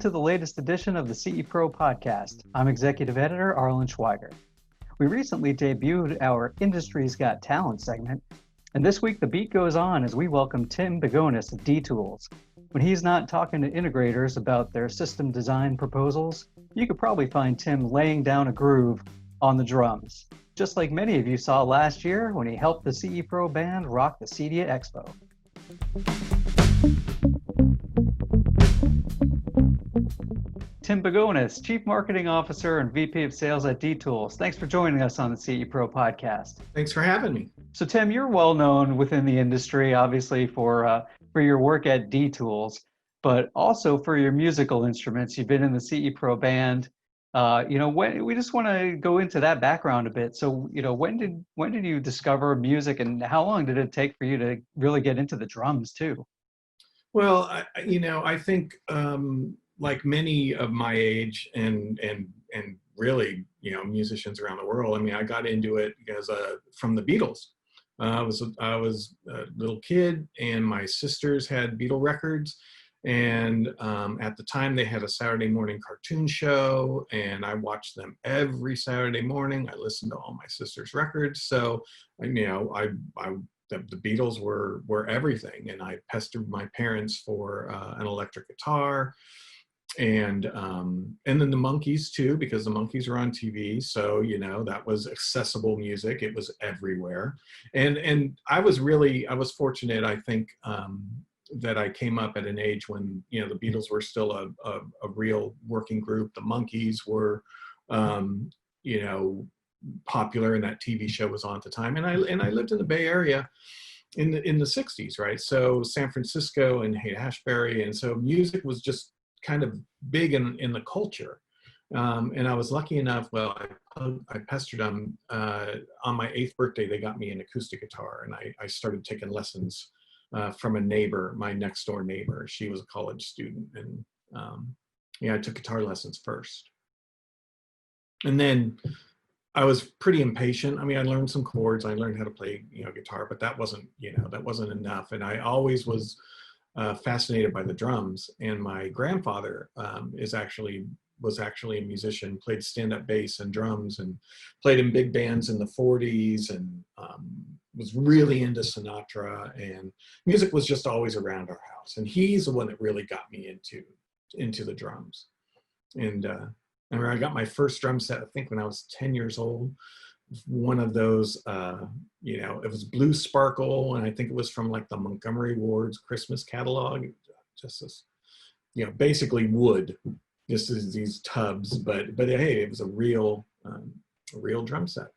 to the latest edition of the CE Pro podcast. I'm Executive Editor Arlen Schweiger. We recently debuted our Industry's Got Talent segment, and this week the beat goes on as we welcome Tim Bigoness of D-Tools. When he's not talking to integrators about their system design proposals, you could probably find Tim laying down a groove on the drums, just like many of you saw last year when he helped the CE Pro band rock the CEDIA Expo. Tim Bigoness, Chief Marketing Officer and VP of Sales at D-Tools. Thanks for joining us on the CE Pro podcast. Thanks for having me. So Tim, you're well known within the industry, obviously for your work at D-Tools, but also for your musical instruments. You've been in the CE Pro band. We just want to go into that background a bit. So, when did you discover music, and how long did it take for you to really get into the drums too? Well, I think like many of my age and really, musicians around the world. I mean, I got into it because from the Beatles. I was a little kid, and my sisters had Beatle records, and at the time they had a Saturday morning cartoon show, and I watched them every Saturday morning. I listened to all my sisters' records, so the Beatles were everything, and I pestered my parents for an electric guitar. And then the Monkees too, because the Monkees were on TV. So, that was accessible music. It was everywhere. And I was fortunate, I think, that I came up at an age when, the Beatles were still a real working group. The Monkees were, popular, and that TV show was on at the time. And I lived in the Bay Area in the 60s, right? So San Francisco and Haight-Ashbury. And so music was just kind of big in the culture. And I was lucky enough, I pestered them. On my 8th birthday, they got me an acoustic guitar, and I started taking lessons from a neighbor, my next door neighbor. She was a college student, and I took guitar lessons first. And then I was pretty impatient. I mean, I learned some chords, I learned how to play, guitar, but that wasn't enough. And I always was fascinated by the drums. And my grandfather was actually a musician, played stand-up bass and drums, and played in big bands in the 40s, and was really into Sinatra, and music was just always around our house. And he's the one that really got me into the drums. And I remember I got my first drum set, I think when I was 10 years old. One of those, it was blue sparkle, and I think it was from like the Montgomery Ward's Christmas catalog. Just this, basically wood, just as these tubs. But hey, it was a real drum set.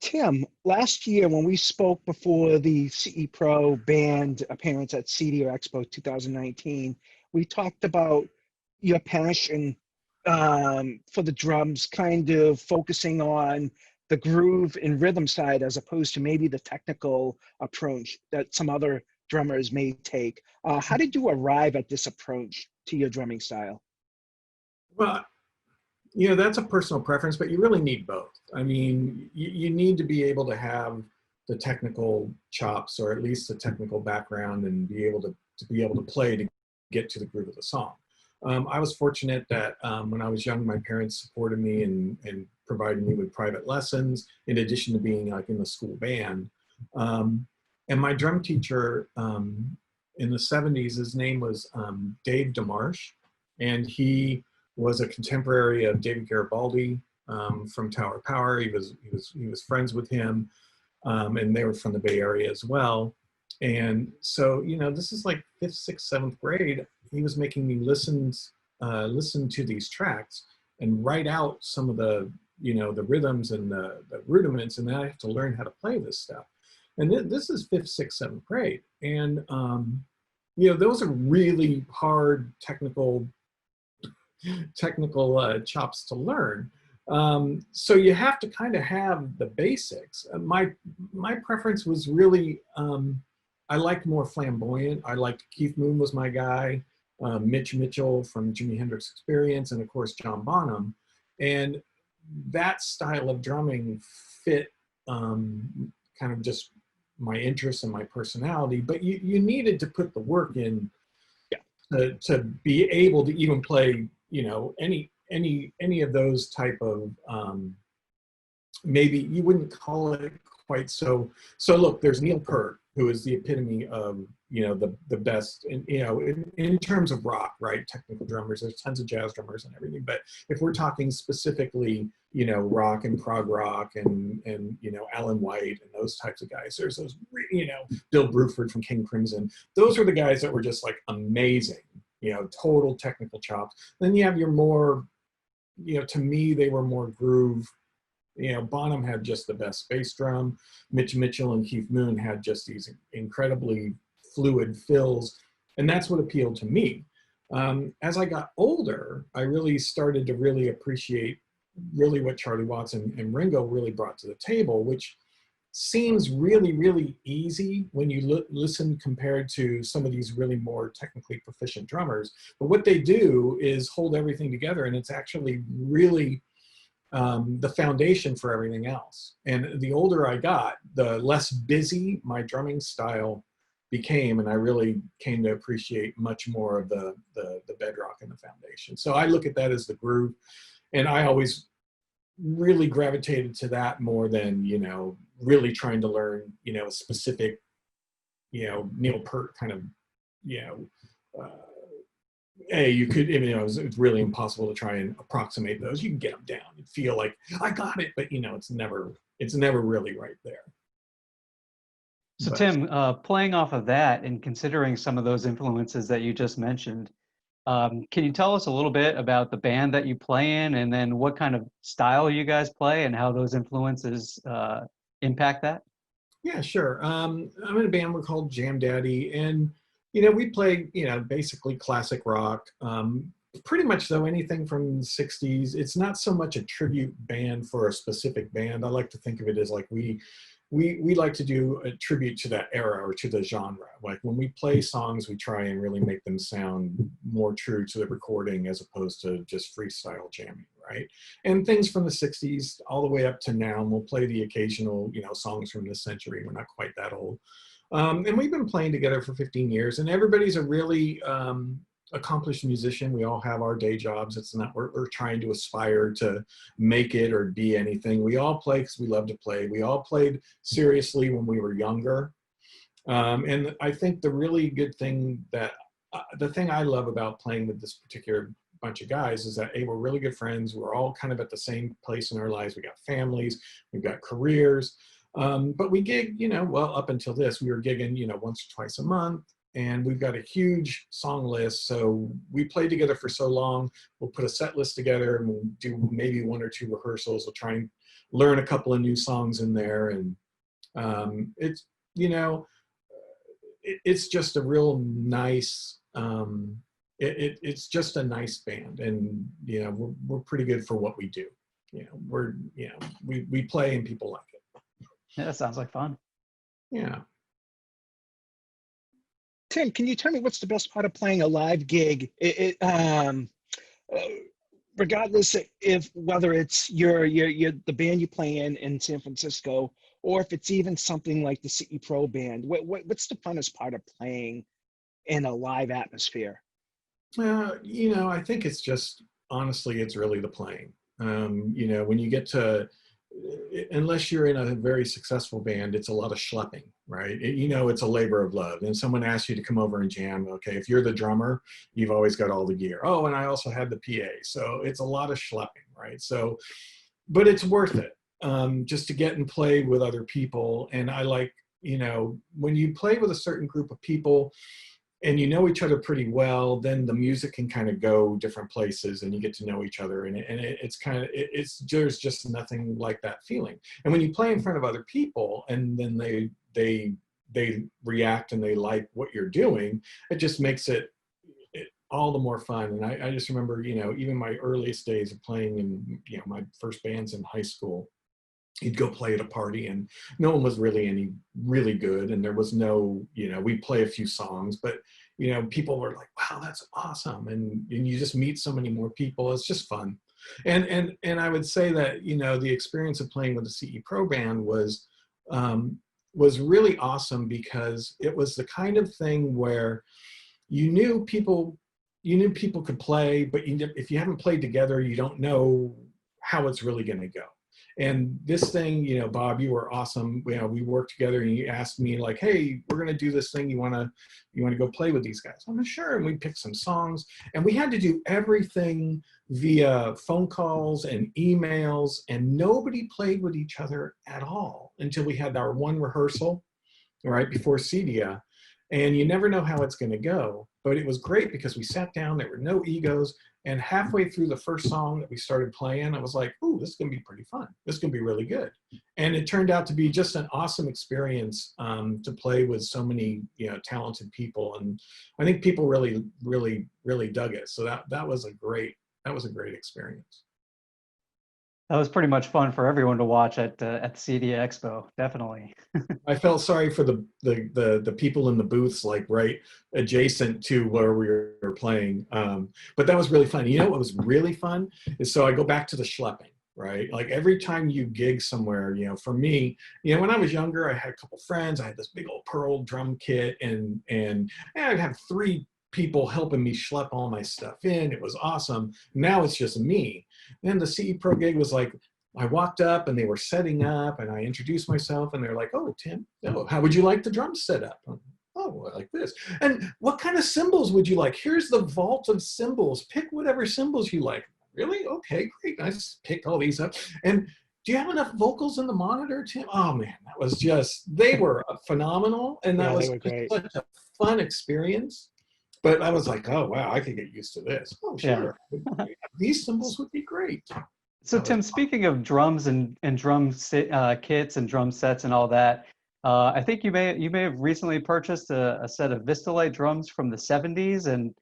Tim, last year when we spoke before the CE Pro band appearance at CEDIA Expo 2019, we talked about your passion for the drums, kind of focusing on the groove and rhythm side as opposed to maybe the technical approach that some other drummers may take. How did you arrive at this approach to your drumming style? Well, that's a personal preference, but you really need both. I mean, you need to be able to have the technical chops, or at least the technical background, and be able to play to get to the groove of the song. I was fortunate that when I was young, my parents supported me and provided me with private lessons, in addition to being like in the school band. And my drum teacher in the 70s, his name was Dave DeMarsh, and he was a contemporary of David Garibaldi from Tower Power. He was friends with him, and they were from the Bay Area as well. And so, this is like 5th, 6th, 7th grade. He was making me listen to these tracks and write out some of the, the rhythms and the rudiments, and then I have to learn how to play this stuff. And this is 5th, 6th, 7th grade. And, those are really hard technical chops to learn. So you have to kind of have the basics. My preference was really, I liked more flamboyant. I liked Keith Moon was my guy, Mitch Mitchell from Jimi Hendrix Experience, and of course John Bonham. And that style of drumming fit kind of just my interests and my personality. But you needed to put the work in to be able to even play, you know, any of those type of, maybe you wouldn't call it quite so. So look, there's Neil Peart, who is the epitome of, you know, the best, in, you know, in terms of rock, right? Technical drummers. There's tons of jazz drummers and everything, but if we're talking specifically, you know, rock and prog rock and you know, Alan White and those types of guys. There's those, you know, Bill Bruford from King Crimson. Those are the guys that were just like amazing, you know, total technical chops. Then you have your more, you know, to me, they were more groove. You know, Bonham had just the best bass drum. Mitch Mitchell and Keith Moon had just these incredibly fluid fills. And that's what appealed to me. As I got older, I really started to really appreciate really what Charlie Watts and Ringo really brought to the table, which seems really, really easy when you listen compared to some of these really more technically proficient drummers. But what they do is hold everything together, and it's actually really the foundation for everything else. And the older I got, the less busy my drumming style became, and I really came to appreciate much more of the bedrock and the foundation. So I look at that as the groove, and I always really gravitated to that more than, you know, really trying to learn, you know, a specific, you know, Neil Peart kind of, you know, you could, you know, it's really impossible to try and approximate those. You can get them down and feel like I got it, but you know, it's never really right there. So But, Tim, playing off of that and considering some of those influences that you just mentioned, can you tell us a little bit about the band that you play in, and then what kind of style you guys play and how those influences impact that? yeah, sure. I'm in a band we're called Jam Daddy, and you know, we play, you know, basically classic rock. Pretty much though, anything from the 60s. It's not so much a tribute band for a specific band. I like to think of it as like we like to do a tribute to that era or to the genre. Like when we play songs, we try and really make them sound more true to the recording as opposed to just freestyle jamming, right? And things from the 60s all the way up to now, and we'll play the occasional, you know, songs from this century. We're not quite that old. And we've been playing together for 15 years, and everybody's a really accomplished musician. We all have our day jobs. It's not, we're trying to aspire to make it or be anything. We all play because we love to play. We all played seriously when we were younger. And I think the really good thing that, the thing I love about playing with this particular bunch of guys is that, hey, we're really good friends. We're all kind of at the same place in our lives. We got families, we've got careers. But we gig, you know, well, up until this, we were gigging, you know, once or twice a month, and we've got a huge song list. So we play together for so long, we'll put a set list together and we'll do maybe 1 or 2 rehearsals. We'll try and learn a couple of new songs in there. And it's, you know, it's just a real nice, it's just a nice band. And, you know, we're pretty good for what we do. You know, we play and people like it. Yeah, that sounds like fun. Yeah. Tim, can you tell me what's the best part of playing a live gig? Regardless if whether it's the band you play in San Francisco, or if it's even something like the CE Pro band, what's the funnest part of playing in a live atmosphere? You know, I think it's just, honestly, it's really the playing. You know, when you get to, unless you're in a very successful band, it's a lot of schlepping, right? You know, it's a labor of love. And someone asks you to come over and jam. Okay, if you're the drummer, you've always got all the gear. Oh, and I also had the PA. So it's a lot of schlepping, right? So, but it's worth it, just to get and play with other people. And I like, you know, when you play with a certain group of people, and you know each other pretty well, then the music can kind of go different places and you get to know each other. And it's kind of, there's just nothing like that feeling. And when you play in front of other people and then they react and they like what you're doing, it just makes it all the more fun. And I just remember, you know, even my earliest days of playing in, you know, my first bands in high school, you'd go play at a party and no one was really really good. And there was no, you know, we'd play a few songs, but, you know, people were like, wow, that's awesome. And you just meet so many more people. It's just fun. And I would say that, you know, the experience of playing with the CE Pro band was really awesome, because it was the kind of thing where you knew people you knew people could play, but if you haven't played together, you don't know how it's really going to go. And this thing, you know, Bob, you were awesome. You know, we worked together, and you asked me like, "Hey, we're going to do this thing. You want to go play with these guys?" I'm like, "Sure." And we picked some songs, and we had to do everything via phone calls and emails, and nobody played with each other at all until we had our one rehearsal right before Cedia. And you never know how it's going to go. But it was great because we sat down, there were no egos. And halfway through the first song that we started playing, I was like, "Ooh, this is going to be pretty fun. This is going to be really good." And it turned out to be just an awesome experience to play with so many, you know, talented people. And I think people really, really, really dug it. So that was a great experience. That was pretty much fun for everyone to watch at the CEDIA Expo, definitely. I felt sorry for the people in the booths, like right adjacent to where we were playing. But that was really fun. You know what was really fun is, so I go back to the schlepping, right? Like every time you gig somewhere, you know, for me, you know, when I was younger, I had a couple friends. I had this big old Pearl drum kit, and I'd have 3 people helping me schlep all my stuff in. It was awesome. Now it's just me. Then the CE Pro gig was like, I walked up and they were setting up, and I introduced myself, and they're like, "Oh, Tim, oh, how would you like the drums set up?" "Oh, I like this." "And what kind of cymbals would you like? Here's the vault of cymbals. Pick whatever cymbals you like." "Really? Okay, great." I just picked all these up. "And do you have enough vocals in the monitor, Tim?" Oh man, that was just, they were phenomenal. And that Yeah, they was were just great. such a fun experience. But I was like, "Oh wow, I could get used to this." "Oh Yeah. sure, these cymbals would be great." So That was Tim, speaking of drums and kits and drum sets and all that, I think you may have recently purchased a set of Vistalite drums from the 70s, and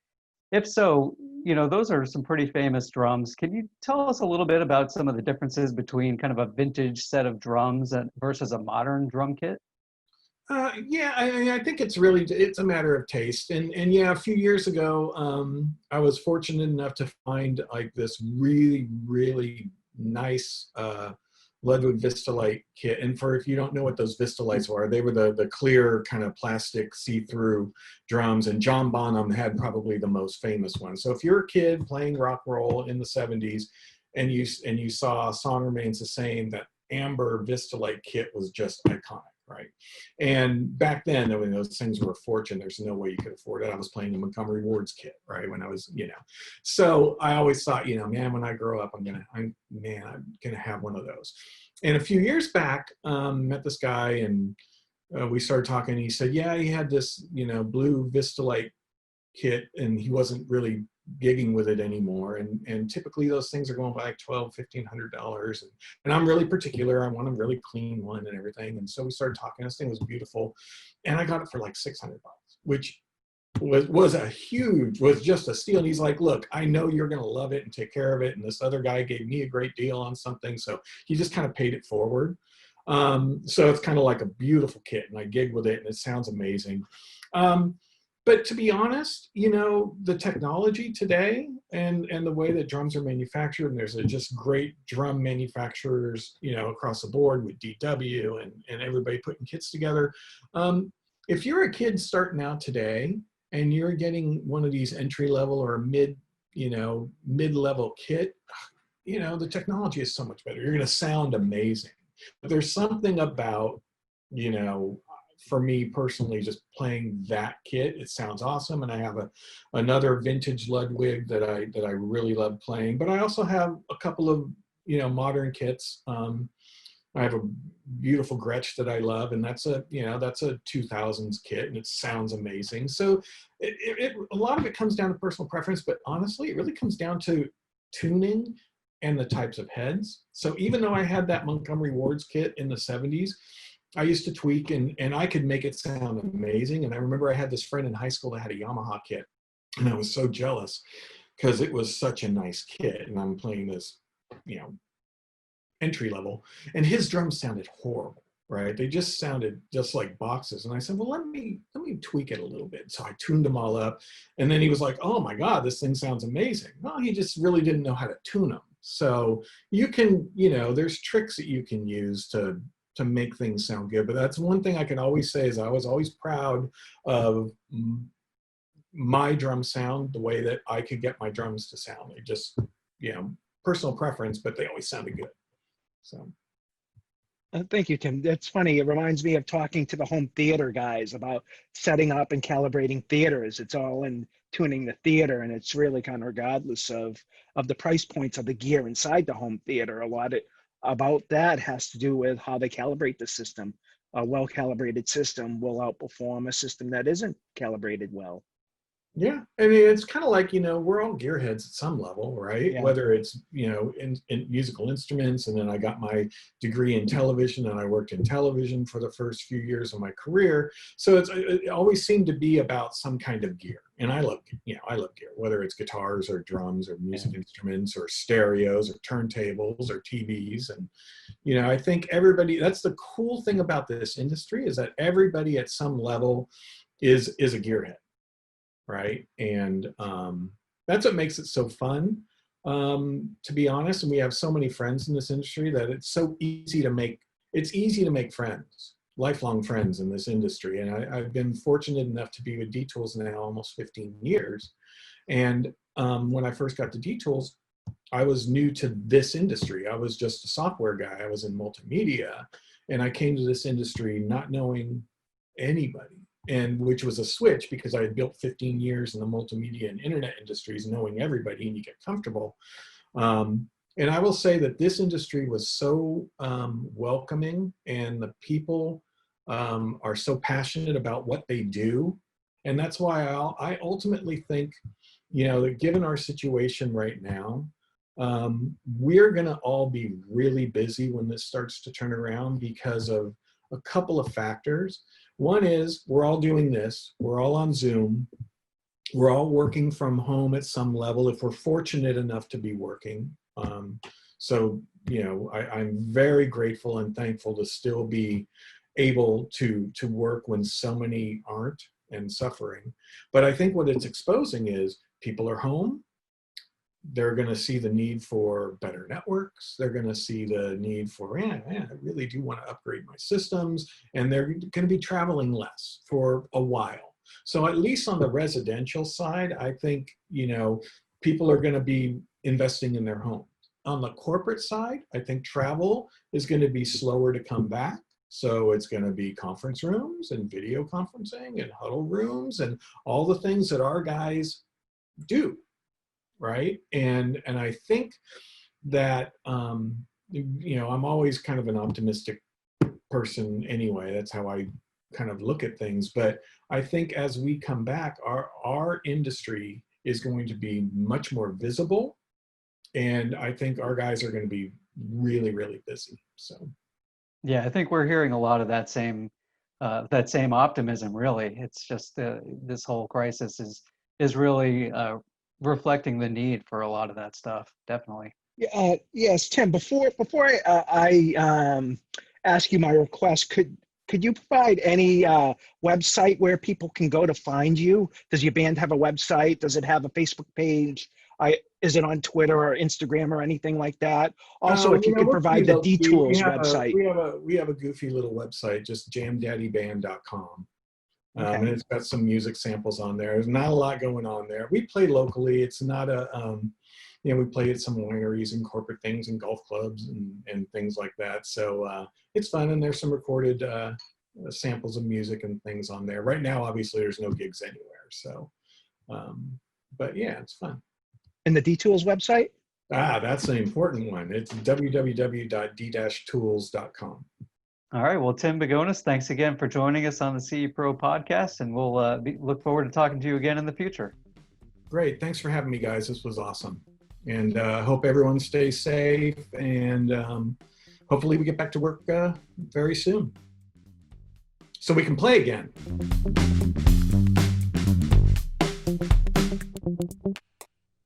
if so, you know, those are some pretty famous drums. Can you tell us a little bit about some of the differences between kind of a vintage set of drums and versus a modern drum kit? Yeah, I think it's a matter of taste. And yeah, a few years ago, I was fortunate enough to find like this really, really nice Ludwig Vistalite kit. And for, if you don't know what those Vistalites were, they were the clear kind of plastic see-through drums. And John Bonham had probably the most famous one. So if you're a kid playing rock roll in the 70s, and you saw Song Remains the Same, that amber Vistalite kit was just iconic. Right. And back then, I mean, those things were a fortune. There's no way you could afford it. I was playing the Montgomery Ward's kit, right, when I was, you know. So I always thought, you know, man, when I grow up, I'm gonna have one of those. And a few years back, met this guy, and we started talking. And he said, yeah, he had this, you know, blue Vistalite kit, and he wasn't really gigging with it anymore. And typically those things are going for like $1,200, $1,500. And I'm really particular. I want a really clean one and everything. And so we started talking. This thing was beautiful. And I got it for like $600, which was just a steal. And he's like, "Look, I know you're going to love it and take care of it. And this other guy gave me a great deal on something." So he just kind of paid it forward. So it's kind of like a beautiful kit, and I gig with it, and it sounds amazing. But to be honest, you know, the technology today and the way that drums are manufactured, and there's just great drum manufacturers, you know, across the board with DW and everybody putting kits together. If you're a kid starting out today and you're getting one of these entry level or mid-level kit, you know, the technology is so much better. You're going to sound amazing. But there's something about, you know, for me personally, just playing that kit, it sounds awesome. And I have another vintage Ludwig that I really love playing. But I also have a couple of, you know, modern kits. I have a beautiful Gretsch that I love, and that's a 2000s kit, and it sounds amazing. So a lot of it comes down to personal preference, but honestly, it really comes down to tuning and the types of heads. So even though I had that Montgomery Ward's kit in the 70s, I used to tweak and I could make it sound amazing. And I remember I had this friend in high school that had a Yamaha kit, and I was so jealous because it was such a nice kit. And I'm playing this, you know, entry level, and his drums sounded horrible, right? They just sounded just like boxes. And I said, well, let me tweak it a little bit. So I tuned them all up, and then he was like, "Oh my God, this thing sounds amazing." Well, he just really didn't know how to tune them. So you can, you know, there's tricks that you can use to make things sound good. But that's one thing I can always say is I was always proud of my drum sound the way that I could get my drums to sound. They just, personal preference, but they always sounded good. So. Thank you, Tim. That's funny. It reminds me of talking to the home theater guys about setting up and calibrating theaters. It's all in tuning the theater, and it's really kind of regardless of the price points of the gear inside the home theater. A lot about that has to do with how they calibrate the system. A well-calibrated system will outperform a system that isn't calibrated well. Yeah, I mean, it's kind of like, we're all gearheads at some level, right? Yeah. Whether it's, in musical instruments, and then I got my degree in television, and I worked in television for the first few years of my career. So it always seemed to be about some kind of gear. And I love gear, whether it's guitars or drums or music instruments or stereos or turntables or TVs. And, I think that's the cool thing about this industry, is that everybody at some level is a gearhead. Right. And that's what makes it so fun, to be honest. And we have so many friends in this industry that it's so easy to make friends, lifelong friends in this industry. And I've been fortunate enough to be with D-Tools now almost 15 years. And when I first got to D-Tools, I was new to this industry. I was just a software guy. I was in multimedia. And I came to this industry not knowing anybody. And which was a switch, because I had built 15 years in the multimedia and internet industries, knowing everybody, and you get comfortable. And I will say that this industry was so welcoming, and the people are so passionate about what they do. And that's why I ultimately think, that given our situation right now, we're going to all be really busy when this starts to turn around, because of a couple of factors. One is, we're all doing this. We're all on Zoom. We're all working from home at some level, if we're fortunate enough to be working. So, I'm very grateful and thankful to still be able to work when so many aren't and suffering. But I think what it's exposing is, people are home. They're going to see the need for better networks. They're going to see the need for, I really do want to upgrade my systems. And they're going to be traveling less for a while. So at least on the residential side, I think, people are going to be investing in their homes. On the corporate side, I think travel is going to be slower to come back. So it's going to be conference rooms and video conferencing and huddle rooms and all the things that our guys do. Right. And I think that, I'm always kind of an optimistic person anyway. That's how I kind of look at things. But I think as we come back, our industry is going to be much more visible. And I think our guys are going to be really, really busy. So. Yeah, I think we're hearing a lot of that same optimism, really. It's just this whole crisis is really reflecting the need for a lot of that stuff, definitely. Yes, Tim. Before I ask you my request, could you provide any website where people can go to find you? Does your band have a website? Does it have a Facebook page? Is it on Twitter or Instagram or anything like that? Also, if you could provide the D-Tools website. We have a goofy little website, just jamdaddyband.com. Okay. And it's got some music samples on there. There's not a lot going on there. We play locally. It's not we play at some wineries and corporate things and golf clubs and things like that. So it's fun. And there's some recorded samples of music and things on there. Right now, obviously, there's no gigs anywhere. So, but yeah, it's fun. And the D-Tools website? That's the important one. It's www.d-tools.com. All right. Well, Tim Bigoness, thanks again for joining us on the CE Pro podcast, and we'll look forward to talking to you again in the future. Great. Thanks for having me, guys. This was awesome. And hope everyone stays safe, and hopefully we get back to work very soon so we can play again.